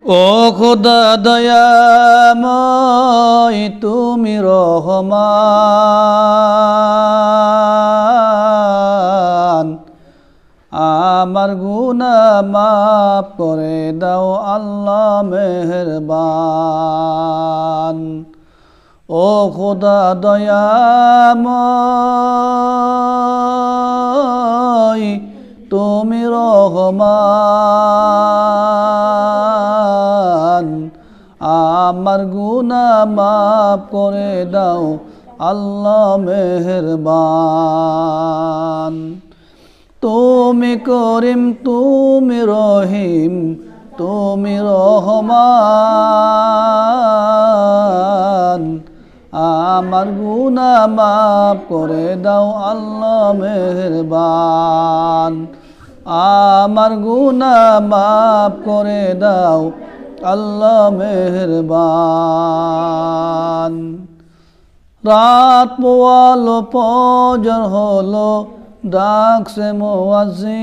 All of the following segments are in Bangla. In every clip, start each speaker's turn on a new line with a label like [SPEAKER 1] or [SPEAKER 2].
[SPEAKER 1] ও খোদা দয়াময় তুমি রহমান, আমার গুনাহ মাফ করে দাও আল্লাহ মেহেরবান। ও খোদা দয়াময় তুমি রহমান, আমার গুনাহ মাফ করে দাও আল্লাহ মেহেরবান। তুমি করিম তুমি রহিম তুমি রহমান, আমার গুনাহ মাফ করে দাও আল্লাহ মেহেরবান, আমার গুনাহ মাফ করে দাও আল্লাহ মেহেরবান। রাত পোয়ালো ফজর হলো ডাকছে মুয়াজ্জিন,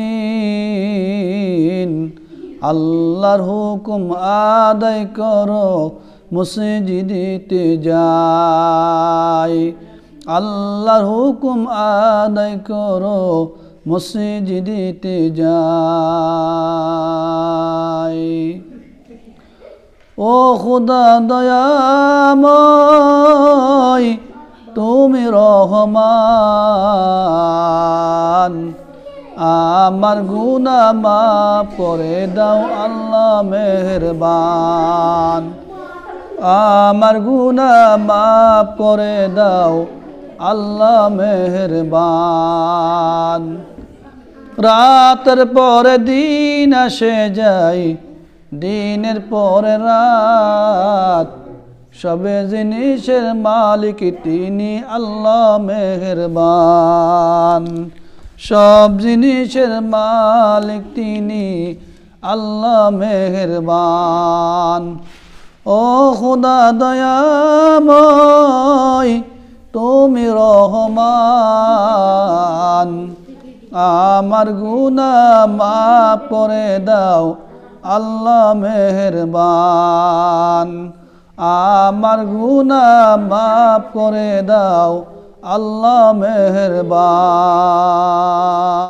[SPEAKER 1] আল্লাহর হুকুম আদায় করো মসজিদেতে যাই, আল্লাহর হুকুম আদায় করো মসজিদেতে যাই। ও খোদা দয়াময় তুমি রহমান, আমার গুনাহ মাফ করে দাও আল্লাহ মেহেরবান, আমার গুনাহ মাফ করে দাও আল্লাহ মেহেরবান। রাতের পরে দিন আসে যায়, দিনের পরে রাত, সবে জিনিসের মালিক তিনি আল্লাহ মেহেরবান, সব জিনিসের মালিক তিনি আল্লাহ মেহেরবান। ও খোদা দয়াময় তুমি রহমান, আমার গুনাহ মাফ করে দাও আল্লাহ মেহেরবান, আমার গুনাহ মাফ করে দাও আল্লাহ মেহেরবান।